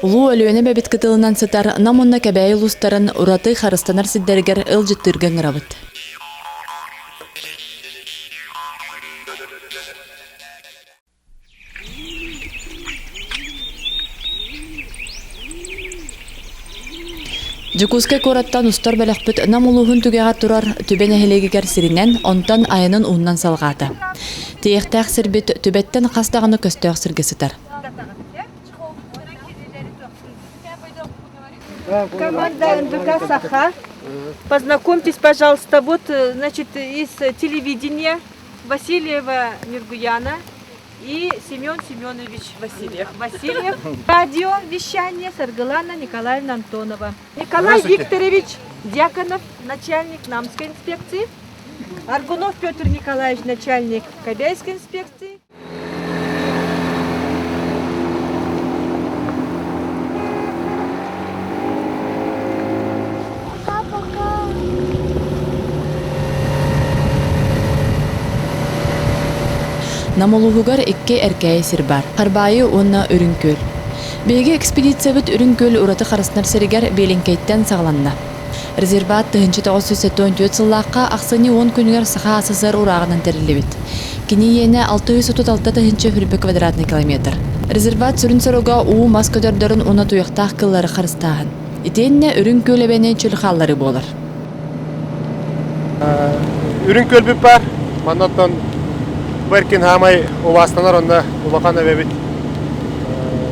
Улуу өлөөнө бәбит кытылынан сытар намонна кәбәй улустарын ураты харыстанар сиддергер ылжыттырган гырабыт. Жукуске кораттан устар бәләхпіт нам улуғын түгеға турар түбен әхелегігер сиринен онтан айынын уыннан салғаты. Тиектәқ сірбет түбеттен қастағыны көстөк сіргісітар. Команда НБК «Саха». Познакомьтесь, пожалуйста, вот, значит, из телевидения Васильева Миргуяна и Семен Семенович Васильев. Радио вещание Саргалана Николаевна Антонова. Николай Викторович Дьяконов, начальник Намской инспекции. Аргунов Петр Николаевич, начальник Кобяйской инспекции. Намолугугар икке эркәй сирбар. Харбайы онна үрүнкөл. Беге экспедиция бит үрүнкөл ураты харыснар сиригер беленкейттен сагланна. Резерват 1974 сыллакка аксыны 10 күнгер саха асысыр урагынан терилебит. Киниене 636 хүрбе квадратный километр. Резерват сүрүн сорога уу мас көдөрдөрүн уна туяктак кыллары харыстаган. Итенне үрүнкөл эбене чөл халлары болар. Үрүнкөл бип бар. Манаттан Беркин хамай уластанар онда улакан эбебит.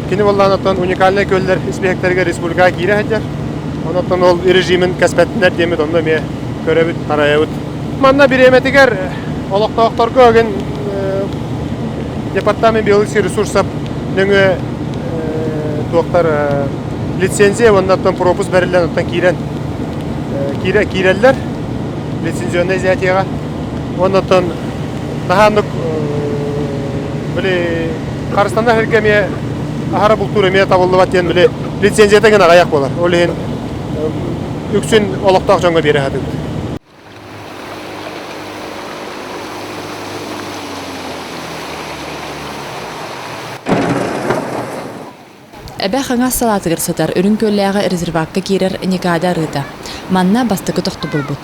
Кини болланаттан уникальный көллер испектерге республика кире хәтер. Онаттан ол режимин каспеттер демет онда ме көрөбүт тараябыт. Манна биреметигер олоктоокторго ген департамент биологический ресурсов нөңө токтор лицензия оннаттан пропуск берилген оттан киреллер лицензионный изятияга. Оннаттан Наханнык биле Карыстанда херкеме ахара бултур эме табылды ден биле лицензия деген аяк болар. Ол ен үксүн олоктак жонго бере хады. Эбе хаңа салатыгыр сатар үрүнкөлләгы резерватка кирер никада рыта. Манна бастыкы тохты булбут.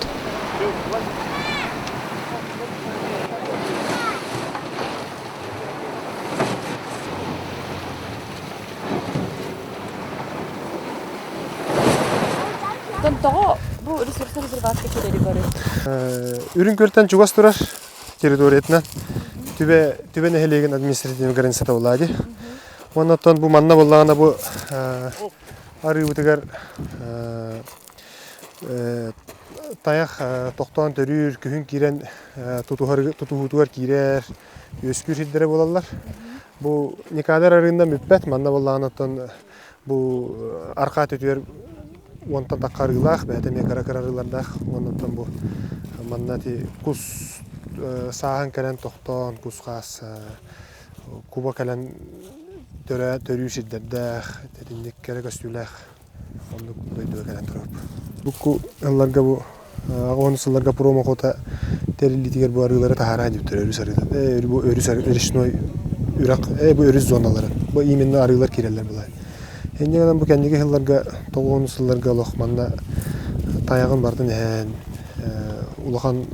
Bu resurslar rezervatga keleli bari. Үрүнкөлтөн чугас турар территориятынан түбен эхелеген административный граница табылады. Оннан бу манна боллагана бу арыбытыгар таяк токтон төрүр күн кирен тутугар кирер өскүр хилдере болалар. Бу никадар арында мүппет манна боллаганатан бу арка төтөр Онтан тақарылақ, бәдеме қарақарылардақ, онтан бұл маннати кус сағын кәлін тоқтан, кус қас, куба кәлін төрі шиддердәқ, тәдіндік кәрі көстіләқ, онды дойдуға кәлін тұрып. Бұққу әлларға бұл, ағуанысыларға промо қота тәрілітігер бұл арылары тағара деп тұр, өріс арылар. Бұл өріс речной үрақ, бұл өріс зоналары. Бұл именді арылар керелер бұлай. Ендеген бу кәндеге хилларга 90 сылларга лохманна таягын бардын һән улахан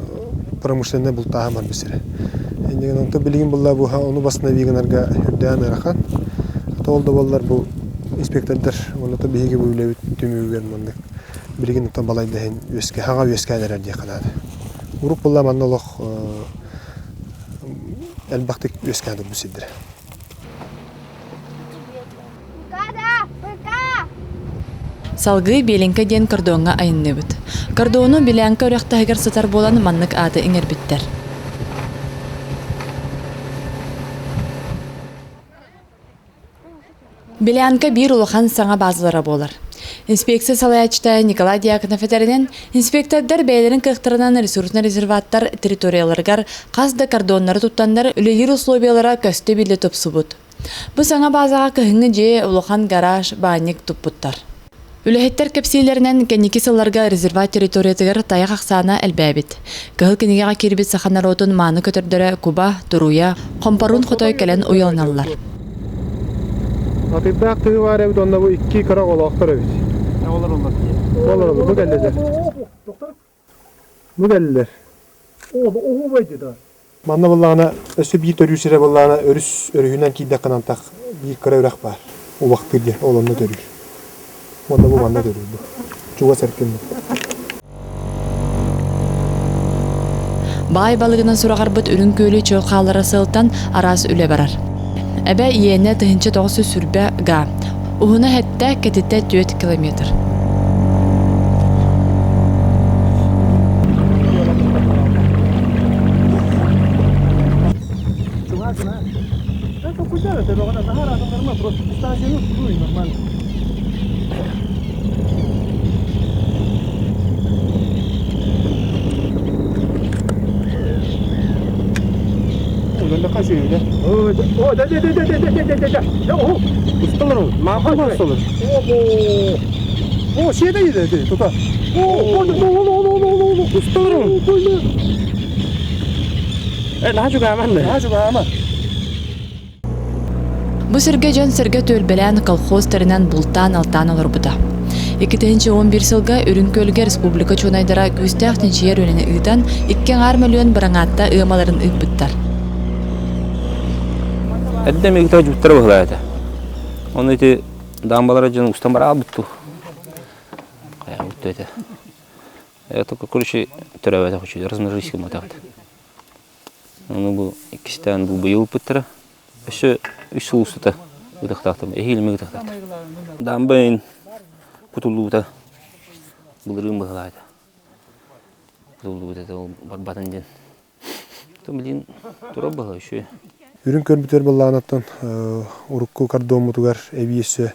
промышленный бултаһа бар бисере. Ендеген онта билеген булла бу аны басына вигенарга үрдән арахан. Толды боллар бу инспектордар онта биге бүлебит түмүгән монда. Билеген онта балайды һән өскә хага өскәләр ди калады. Урук булла манна лох әлбәттә өскәдә бу сидер. Салгы беленке ден кордонга айынныбыт. Кордону беленке өрөктәгәр сатар болан маннык аты иңербиттер. Беленке бир улахан саңа базалары болар. Инспекция салаячта Николай Дьяконов этеринен инспектордар бәйләрен кыктырынан ресурсны резерваттар территорияларгар казда кордоннары туттандар үлелер условиялара көстө биле топсубут. Бу саңа базага кыһыңы же улахан гараж банник туппуттар. Үлэһеттер кепсийлеринен кенники сылларга резерват территориятыгар таяк аксаана элбәбит. Кыһыл кинигага кирбит саханаротун мааны көтөрдөрө Куба, Туруя, Компарун хотой келен уялналар. Atibdak tığı var evet onda bu iki kara olaklar evet. Ne olur olmaz. Olur bu geldiler. Bu geldiler. O baydı da. Manna ballağına ösü bir törü sire ballağına örühünden ki dakikadan tak bir kara örak var. O vakti diye olanla törür. Onda bu manna törür bu. Çuva serkin bu. Бай балыгынан сурағарбыт үрін көлі чоқалары сылтан арас үле барар. Әбә иене тыһынчы тоғысы сүрбә га. Уһуна хәттә кететә 4 километр. Это куда это? Она нагара, это нормально, просто станцию ну нормально. Öyle kaçıyor öyle. O da. Ya o. Ustalar o. Mahmut ustalar. O şeyde yedi tuta. O. Ustalar o. Daha çok aman. Ha şu ama. Бу сирге жон сирге төлбелән колхоз теринен бултан алтан олар буда. 2011 сылга Үрүнкөлгө республика чонайдара күстәхтен жер өнене ыйдан 2 миллион бараңатта ыймаларын ыйпыттар. Әддәм егетә җуттыр булады. Оны ите дамбалара җан устан бара бутту. Кая бутты это. Это короче төрәвәдә хочу размножить ему так. Оны бу икистән бу быел буттыра. Эше үч сулуста үдәктәтем. Эхилме үдәктәт. Дамбын кутулута. Булырым булады. Кутулута да батан ден. Том билин тура булды шу. Ürün körmütер ballağınattan urukku kardon mutugar eviyesi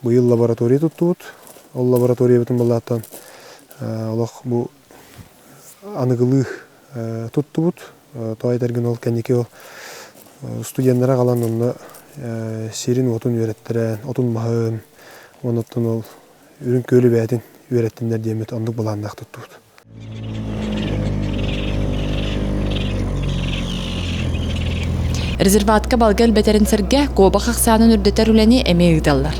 bu yıl laboratoriya tuttubut. O laboratoriya bütün ballağıttan olaq bu anıgılı tuttubut. Toy dergin ol kendiki o studentlere kalan onunla serin otun öğrettiren, otun mahın, ondan ol ürün köylü beytin öğrettinler diyemet anlık ballağındak tuttubut. Резерватка балгал бетерин сирге коба хаксанын үрдетер үлени эме ыйдаллар.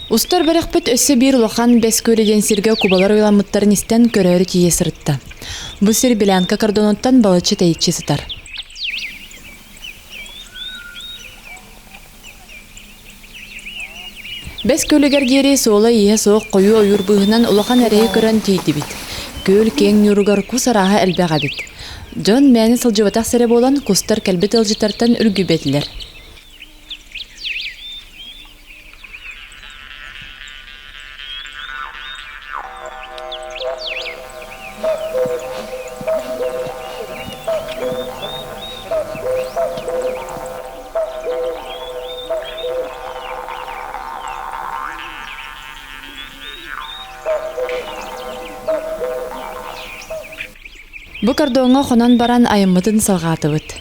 Устар барықпыт өссі бір лохан бәс көреден сирге кубалар ойламыттарын істен көрері тие сырытта. Бұл сир Белянка кордоноттан балычы тәйікчі сытар. Бәс көлігер гері сола ие соқ қойу ойыр бұғынан улахан әрейі көрін тейді бит. Көл кең нүрігар құс араға әлбәға бит. Жон мәні сылжыватақ сәрі болан құстар кәлбет ылжытартан үргі бәділер. Бу кордонга хонан баран айыммытын салгатыбыт.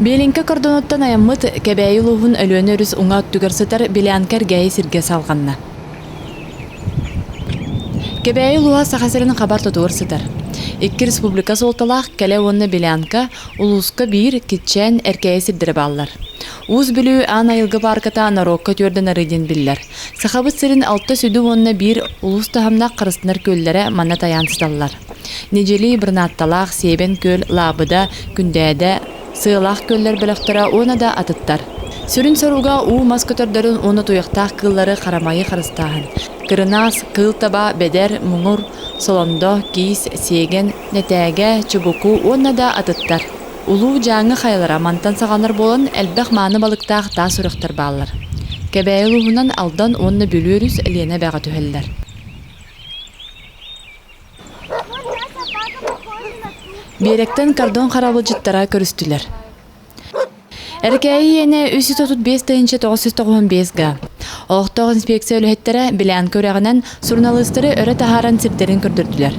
Белинка кордоноттан айыммыт кебәйі луғын өлөні өріс уңа түгірсітер Белянкар гәйі сирге салғанна. Кебәйі луға сақасырын қабар тұтуырсытар. Икки республика солталақ кәлі онны Белянка улуска бір кетчен әркәйі сирдірі баллар. Уз білүү ан айылғы барката анарокка түрден арыден биллер. Сахабыт сирин алты сүді онна бір улус тахамнақ қырыстынар көллері манна таянсыздаллар. Нежели бірнатталақ себен көл лабыда, күндәді, сыйлақ көллер біліқтіра оны да атыттар. Сүрін соруға у маскөтөрдөрүн оны туяқтақ кыллары қарамайы қарыстағын. Кырынас, кыл таба, бедер, мұңыр, солондо, кейс, сеген, нетәге, чубуку оны да атыттар. Улуу жаңы хайлара мантан сағанар болын әлбәқ маны балықтақ та сұрықтар баллар. Кәбәйі луғынан алдан онны бөлөрүс әліне бәға түхелдер. Беректен кардон қарабыл жыттара көрістілер. Әркәйі ене 335-995 га. Олықтағы инспекция өліхеттері Белянка өрәғінен журналистері өрі тахаран сиртерін көрдірділер.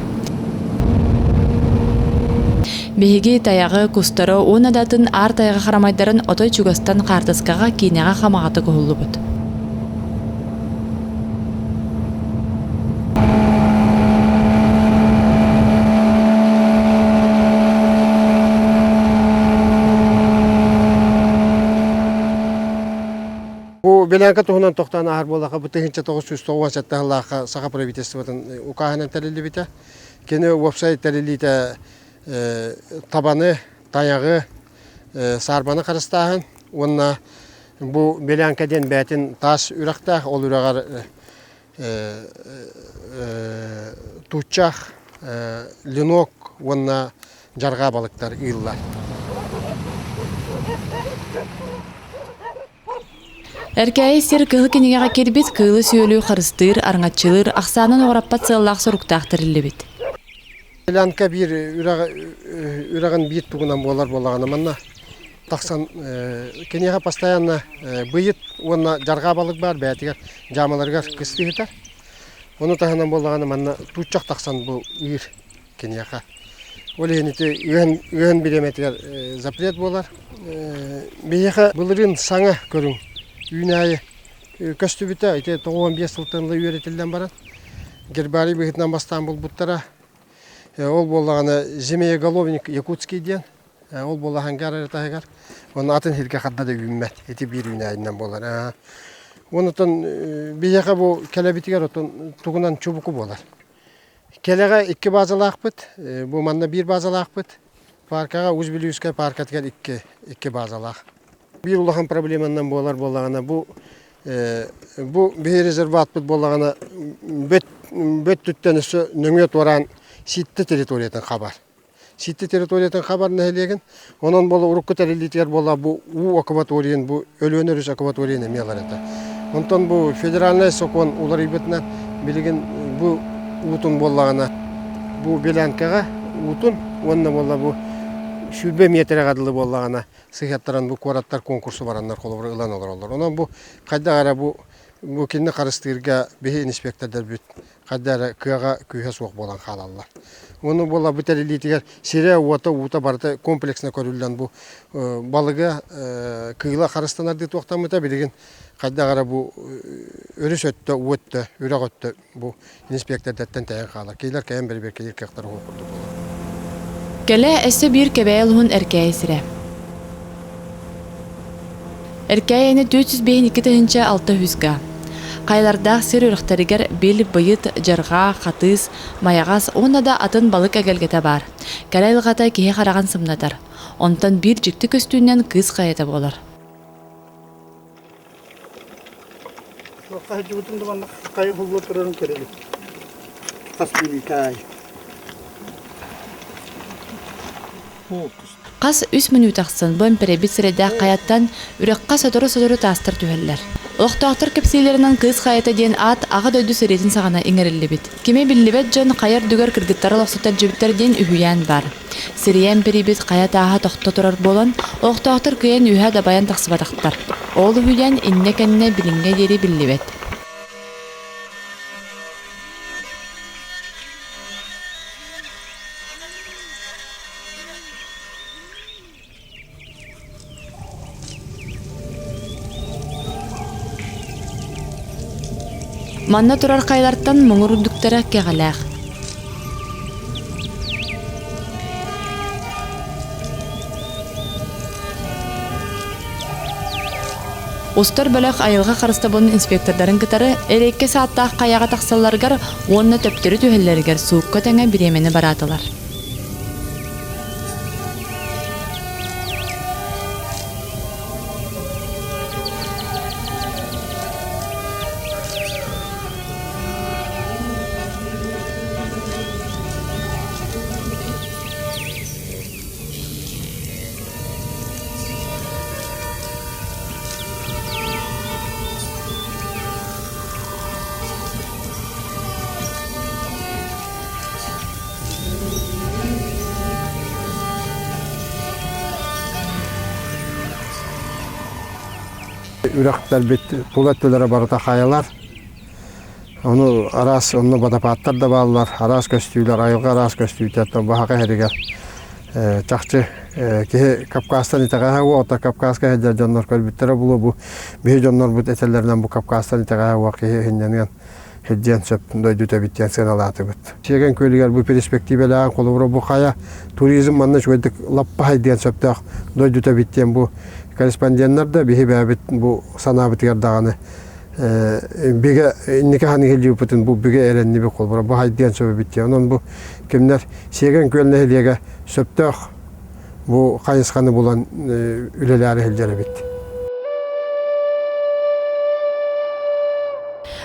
Беһиги таягы кустары уна датын ар таяга харамайдарын отой чугастан картыскага кинега хамагаты кухуллубут. Бу беләнкә туһунан тоқтан ахар болаqa бу тегенче 990 саха правительствотын укаһынан тәлили бите. Кене веб-сайт тәлилите табаны, таягы, сарбаны карыстаһын. Онна бу беләнкәдән бәтин таш үрәктә, ол үрәгәр тучах, ленок, онна жарга балыктар ыйлар. Эркәй сер кылы кинегага кербит кылы сөйлүү харыстыр, арңатчылыр, аксанын ораппат сыллак соруктактырылы бит. Беләнкә бир үрәгән бит тугынан болар манна. Таксан кинега постоянно быйыт, онна жарга балык бар, бәтигә жамаларга кыстыгыта. Оны таһынан болганы манна тучак таксан бу ир кинега. Олените үен биреметер запрет болар. Бияха булырын саңа көрүң. Үйнәйі көстүбіті, әйте 95 сылтынлы үйретілден баран. Гербарий бұғытынан бастан бұл бұттара. Ол болағаны земееголовник Якутский ден. Ол болаған ғар әретағығар. Оның атын хелге қадда да үймәт. Әйте бір үйнәйінен болар. Онытын бияқа бұл кәләбітігер тұғынан чубуку болар. Кәләға 2 базалақ бұд. Бұл манна 1 базалақ бұд. Паркаға Узбелюская паркатығар 2 базалақ. Bir улахан проблемандан болағана bu bir резерват бит болағана бөт түттенісі нөңет оран ситті территориятын хабар. Ситті территориятын хабар нәхелеген, онан болы ұрыққы тәрелитер бола bu акваториян, bu өлөнөріс акваториян емелер еті. Онтан bu федеральный сокон улар ибетінен білеген bu утын болағана, bu беләнкаға утын, онна бола bu Шүбе метре гадылы боллагана сыйхаттаран бу кораттар конкурсы бараннар колобур ылан олар. Онан бу кайда гара бу кине карыстырга бе инспектордар бүт. Кайда кыга күйе сук болан халаллар. Оны бола бөтелилитигер сире ута барда комплексна көрүлгөн бу балыга кыйла карыстанар деп токтамыта билген. Кайда гара бу өрүс өттө уөттө үрөг өттө бу инспектордаттан таян халар. Кейлер кайын бер келер кактар болду. Кәлә әсі бір кәбәйіл hun әркәйі сірі. Әркәйіні 452 600-га. Қайлардақ сыр үріқтәрігер бел бұйыт, жарға, қатыз, маяғас, онда да атын балық әгелгеті бар. Кәлә ұлғата кейі қараған сымнатар. Онтан бір жүкті көстүүнен кыз қайеті болар. Қас 3 минут ақсын бұл әмперебет сіреді қаяттан үрекқа содыры тастыр түйелер. Оқтақтыр кепсейлерінің кыз қайаты ден ат аға дөйді сөретін сағана еңірілі бет. Кеме білібет жон қайыр дүгір кіргіттары лоқсаттар жібіттер ден үйен бар. Сірі әмперебет қаят аға тоқта тұрар болан, оқтақтыр күйен үйе дабаян тақсыбатақтар. Ол үйен инне-кәнне білінге дері білібет. Манна турар кайларттан моңур үндүктөрө кегалак. Устар бөлөк айылга карыста болун инспектордордун кытары эрекке саатта каяга таксаларгар онна төптөрү түһөллөргөр суукка теңе биремени баратылар. Үрәктәр бит тулаттылары барыта хаялар. Оны арас, оны батапаттар да баллар, арас көстүйлөр, айылга арас көстүйтәт, баһага хәригә. чахчы ке Кавказстан итага ота Кавказга хәдер жаннар көлбүттер булу бу бе жаннар бу этелерден бу Кавказстан итага вакы хиннен хәдҗән сөп дойдута биттән сыналаты бит. Шеген көйлегәр бу перспективалар колыбыр бу хая туризм манны шуйдык лаппа хайдән сөптә дойдута биттән бу корреспондентлар да бит бу санабыт ярдаганы беге никаханы хәлҗү бутын бу беге эренне бу колыбыр бу хайдән сөп биттән. Онан бу кемнәр шеген көлне хәлгә сөптә бу кайысханы булан үлеләре хәлҗәре бит.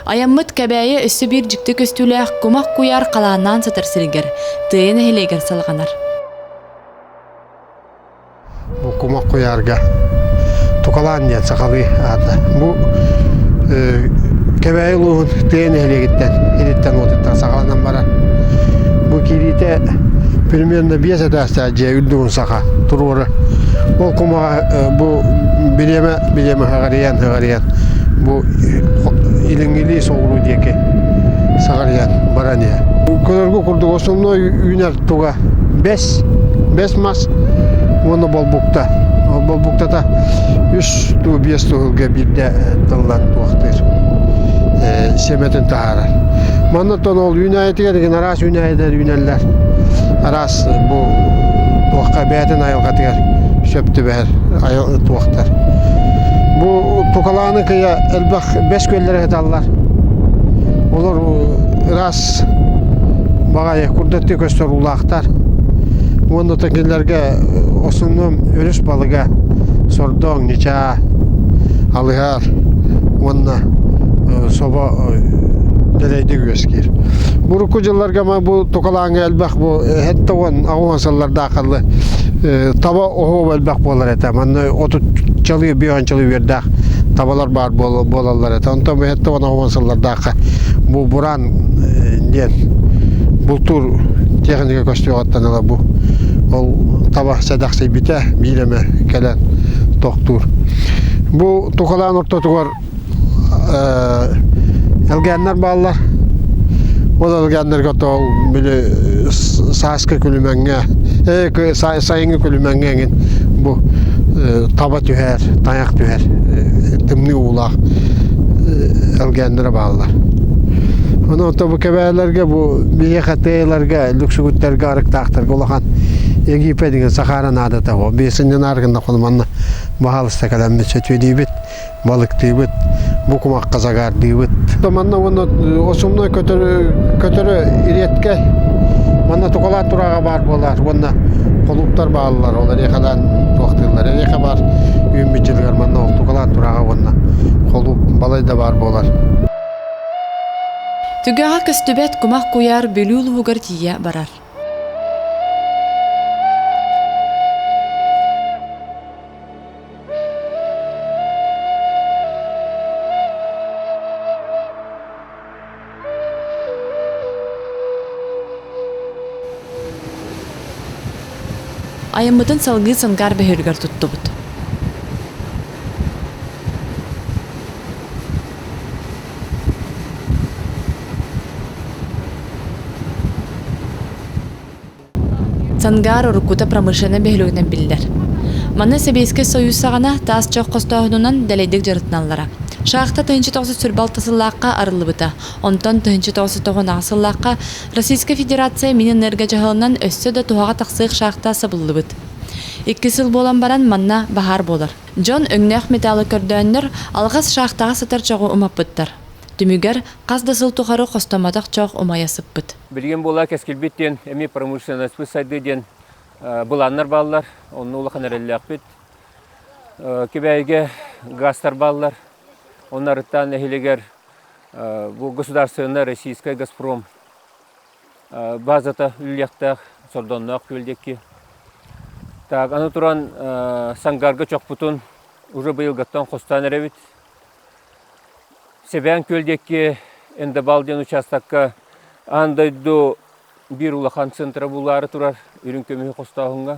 Аяммыт кәбәйе өссі бір жүкті көстіләқ көмақ қойар қаланан сатыр сілгер, тыйыны хелегер салғанар. Бу көмақ қойарға тұқалан ден сақалы аты. Бу кәбәйе луғын тыйыны хелегеттен отыттан сақаланан барар. Бу керейте примерно 5 әдәсті әже үлдігін сақа тұрғыры. Ол көмаға бу білеме ғариян. Бу илингили соғыру деке сағариян барания. Көлергі күрді основной үйнер туға 5 мас, оны болбукта. Болбуктата 3-5 туғылға бірде тылдан туақтыр. Семетін тағарар. Маннаттан ол үйнайетіге деген арас үйнайетер үйнелер. Арас bu туаққа бәйтін айылғатығар сөпті бәр туақтар. Bu tokalanı kıya elbak 5 köllere hetallar. Olur ras bagaya kurdetli köster ulaqtar. Onda tekinlerge osunum ölüs balıga sordon niça alıgar. Onda soba deleydi göskir. Bu rukucularga ma bu tokalanı elbak bu hatta on ağvansallarda akıllı taba oho elbak bolar etem. Anne otu çalıyor bir an çalıyor verdik. Tabalar var bolallar et. Ondan bu hatta ona avansallarda bu buran diyen bultur teknik koştuğattan ala bu. Ol taba sadaksı bite bileme gelen doktor. Bu tokalan ortada var. Elgenler bağlar. O da elgenler katol bile saskı külümenge, sayıngı külümenge bu taba tüher, tayak tüher, tımlı uğlaq elgenlere bağlılar. Onu da bu kebelerge bu biyekateylerge, lüksügütlerge arık taktır. Olağan Egip'e degen Saharan adeta o. Besinden argında kolmanna bahalısta kalemde çötüyor deyibit, balık deyibit, bu kumak kazagar deyibit. Manna onu osumna kötürü iretke, manna tokalat durağa bar bolar, onna koluptar bağlılar, onlar yakadan tuaktırlar. Yaka bar ümmitçilikler manna ol, tokalat durağa onna kolup balay da bar bolar. Tügağa köstübet kumak koyar bölül hugar tiye barar. Ayımıdın salgı sangar behirgar tuttu bud. Сангар урукута промышленно бейлөгнен билдер. Маны Себейске Союз сағана тас чоқ қостауынынан дәлейдік жарытналара. Шақта тыһынчы тоғысы сүрбал тасыллаққа арылыбыта. Онтон тыһынчы тоғысы тоғын ағсыллаққа Российская Федерация Минэнерго жағылынан өссі да туғаға тақсық шақта сабылыбыт. 2 сыл болан баран манна бахар болар. Джон өңнәқ металы көрдөннөр алғас шақтаға сатар чоғы умаппыттар. Түмігер қазда сыл тұқары қостамадақ чоқ умаясыппыт. Білген бола кәскелбеттен, әме промышленность сайдыден бұланнар балылар, оны ұлақан әрелі ақпет. Кебәйге гастар балылар, онарыттан әхелегер бұл государственный Российская Газпром базата үлияқтақ, сордоннақ көлдекке. Так, аны туран сангарга чоқпутун уже быйылгаттан қостан әребет. Себян көлдекке энді балден участакка андайду bir улахан центра булары турар үрін көмі қостағынға.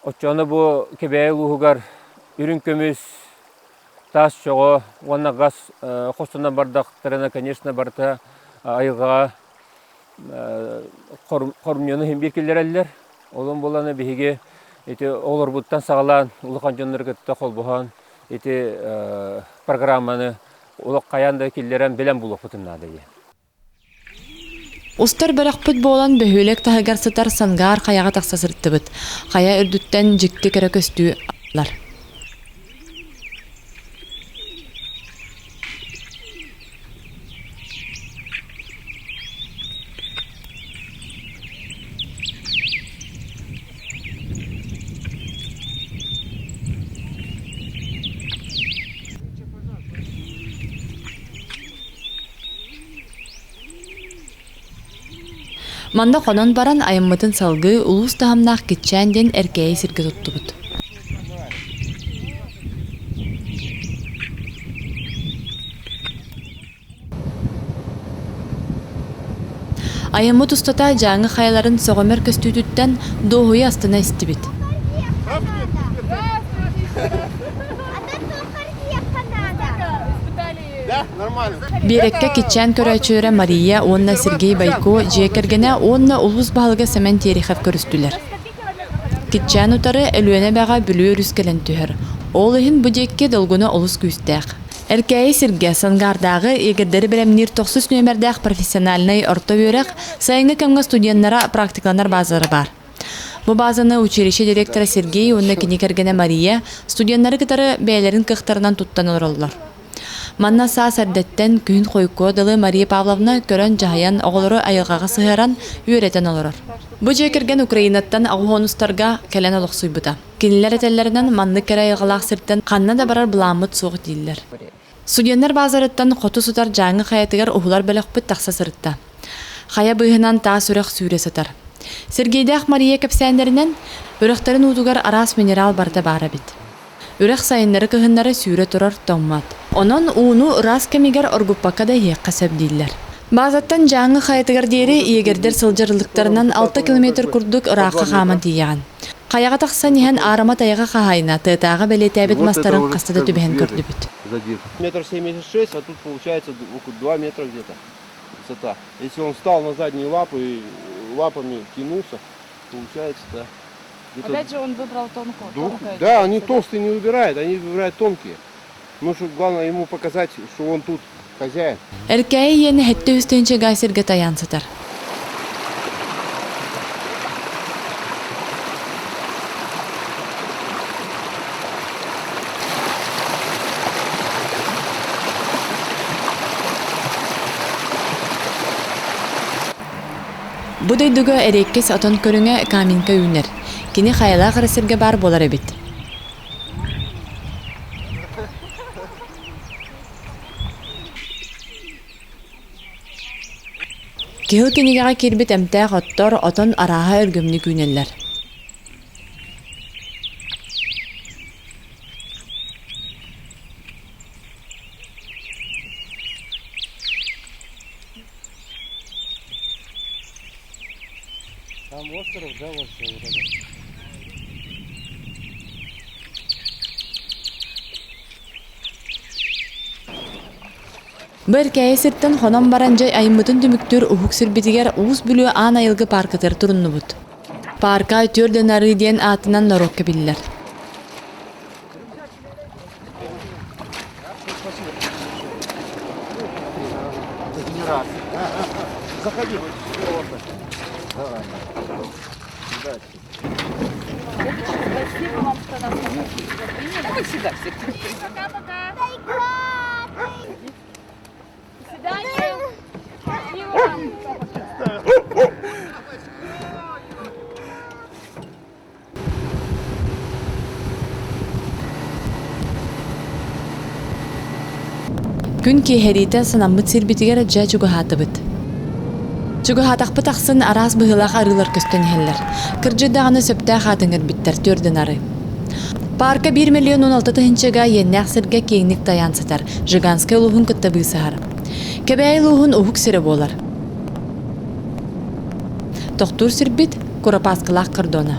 Отчаны бұл кебәйі луғығар үрін көміз тас жоғы, онна ғас қостана бардақтарына, конечно, барта айылға қорымнені хем беркелер әлілер. Олон боланы биһиге ити олорбуттан сагалан улахан жоннор кытта холбохан ити программаны улак каянда киллерен белен булуктунна дие. Устар бәрәкпүт болан бөһүлек таһыгар сытар сангар хаяга тахсасырттыбыт. Хая үрдүттен жикти кере көстүү алар. Манда қонон баран айыммытын салгы улус тахамнақ кетчәнден әркәйі сирге туттубут. Айыммыт устата жаңы қайларын соғымер көстүтүттен доғуй астына истибит. Берекке кетчән көрәчөрә Мария, онна Сергей Байко, жекергене онна улус бағылға сәмен терихав көрістілер. Кетчән утары әлуәне бәға бүлі өріскелен түхір. Ол үйін бүдекке долгуны улус күстәқ. Әркәйі Сергей сангардағы егердері білемнер 90 нөмердәқ профессиональный орта өрек сайынғы кәмгі студенттара практикаланар базары бар. Бу базаны училище директора Сергей, онна кенекергене Мария, студенттары кытары бәйлерін кықтарынан туттан оралылар. Манна саа сәрдеттен күн қойко дылы Мария Павловна көрін жайын оғылыры айылғаға сығыран үйретен олырыр. Бұ жекерген Украинаттан ағуғонустарға кәлен олықсуй бұта. Келілер әтелерінен манны кәрі айылғалақ сірттен қанна да барар бұламыт соғы дейілер. Студенттер базарыттан қоты сұтар жаңы қаятығар ұғылар бөлік бұт тақса сырытта. Қая бұйынан таа сүрек сүйре сатар. Сергейдақ Мария кәпсәндерінен өріқтарын ұтуғар арас минерал барда бара бит. Үрек сайынлары кыһыннары сүйре турар томмат. Онон уну рас кемигер оргуппака да хиекка сөбдейлер. Базаттан жаңы хаятыгар дейри иегердер сылжырылыктарынан 6 километр курдук ыраққа қаман тияған. Қаяға тақса нехен арама таяға қағайна, тыытаға бәлетәбет мастарын қастада түбән көрдібіт. Метр 76, а тут получается около 2 метра где-то высота. Если он встал на задние лапы и лапами тянулся, получается... Опять же он выбрал тонкую. Да, они толстые не выбирают, они выбирают тонкие. Ну, что главное ему показать, что он тут хозяин. Эркәйі ені хетті үстенче гайсерге таян сатар. Бұдай дүгі әреккес отон көріңе каминка үйнер. Кені қайла қарасырға бар болар әбет. Кехіл кенегеға кербет әмтәқ оттор отон араға өргөмні күйнелер. Там остров, да, вот это. Бір кәйі сірттен қонан баран жай айымытын түміктер ұхық сірбетігер уыз бүлі ан айылғы паркатыр тұрынны бұд. Парка өтөрден ары ден атынан нарокка білілер. Заходи, давай. Спасибо вам, что нас приняли. Мы всегда всех. Пока-пока. До свидания. Счастливо вам. Күн кейхерите санамбыт сирбитигер жа чугахатыбыт. Чугахатақпыт ақсын арас бұғылақ арылар көстен хеллер. Кыржыдағаны сөптә қатыңыр биттер төрден ары. Парка 1 миллион 16 тыхынчыга еннәқ сірге кейінік таян сатар. Жиганскай улуғын күтті бұйсығар. Кәбәй улуғын ұхық сірі болар. Тоқтур сірбит Куропаскылақ қырдона.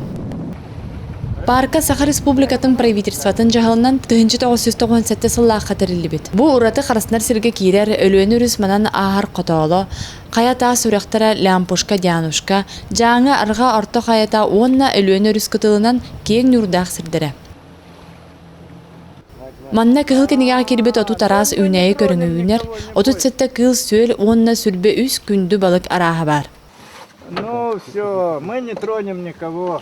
Парка Саха Республикатын правительстватын жаһалынан 1997 сыллаах хатырылыбыт. Бу ураты харыснар сирге кирер өлүөн үрүс манан аһар котооло, каята сүрәхтәре лампушка дянушка, жаңа арга орто каята онна өлүөн үрүс кытылынан кең нурдах сирдере. Манна кыһыл кенеге кирбет оту тарас үнәйе көрүңүнер, отут сетте кыл сөл онна сүлбе үс күндү балык араха бар. Ну все, мы не тронем никого.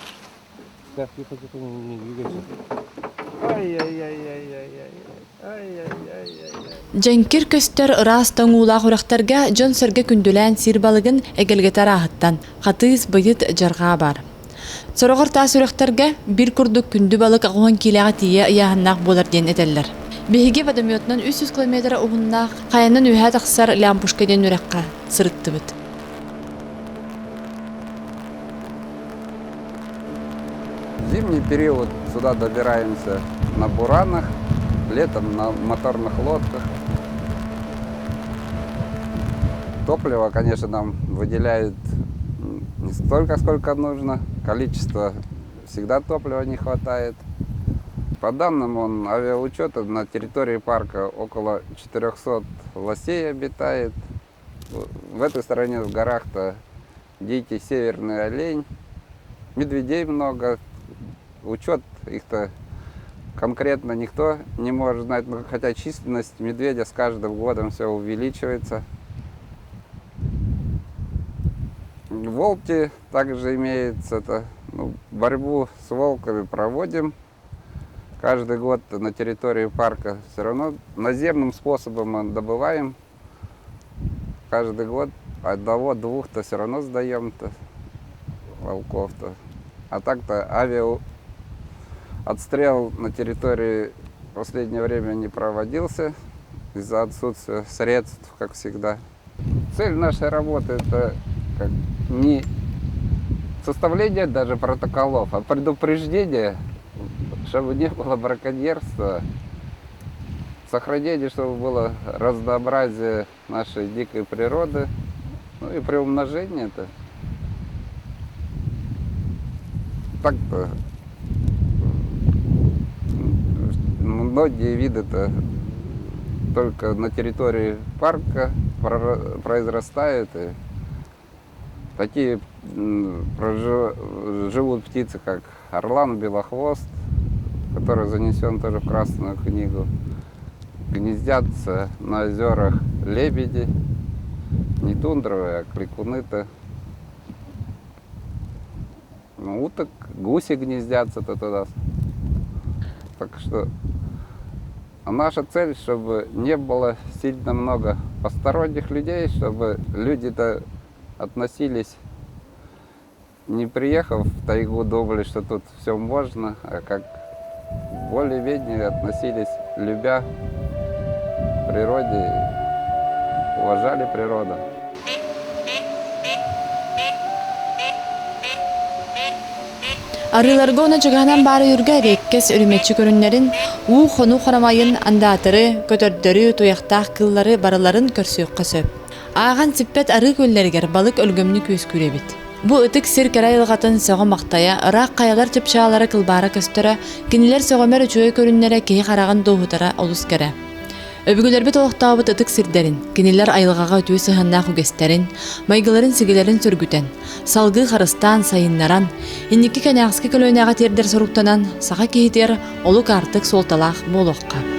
Женкир көстөр ырас тоңуулаах урактарга жон сөргө күндүлән сир балыгын эгелгетер ахыттан, хатыз быйыт жарга бар. Сорогор тас урактарга бир курдук күндү балык агон килега тие яһаннак болар ден этеллер. Беһиге водометнан 300 км угуннак каянын үһә таксар лампушка ден үрәккә сырыттыбыт. В зимний период сюда добираемся на буранах, летом на моторных лодках. Топливо, конечно, нам выделяют не столько, сколько нужно. Количество всегда топлива не хватает. По данным авиаучета, на территории парка около 400 лосей обитает. В этой стороне в горах-то дикий северный олень, медведей много. Учет их-то конкретно никто не может знать, хотя численность медведя с каждым годом все увеличивается. В Волте также имеется борьбу с волками проводим. Каждый год на территории парка все равно наземным способом мы добываем. Каждый год одного-двух-то все равно сдаем-то волков-то. А так-то отстрел на территории в последнее время не проводился из-за отсутствия средств, как всегда. Цель нашей работы – это не составление даже протоколов, а предупреждение, чтобы не было браконьерства, сохранение, чтобы было разнообразие нашей дикой природы, ну и приумножение это. Так-то многие виды-то только на территории парка произрастают. И такие живут птицы, как орлан, белохвост, который занесен тоже в Красную книгу. Гнездятся на озерах лебеди, не тундровые, а кликуны-то. Уток, гуси гнездятся-то туда. Так что наша цель, чтобы не было сильно много посторонних людей, чтобы люди-то относились, не приехав в тайгу, думали, что тут все можно, а как более-менее относились, любя природе, уважали природу. Arılarga ona çıganan bari yürge rekkes ölümetçi körünlerin uğ xonu xaramayın andatırı, kötördörü, toyaktağ kılları barıların körsüyükka söp. Ağan sippet arı köllerger balık ölgömünü köz kürebit. Bu ıtık sir kara yılgatın soğu maqtaya, ırak kayalar çıpşağalara kılbara köstöre, kiniler soğumer üçüye körünlere kehi qarağın doğutara olus kere. Öbügüler bit oluqtağıbıt ıtık sirderin, kiniler ayılgağa ötüyü sıhannağ ügesterin, maygıların sigilerin sürgüten, salgı xarıstan sayınlaran, inniki kanağıskı kölöynəğa terder soruktanan, sağa kehiter, oluk artık soltalaq boluqqa.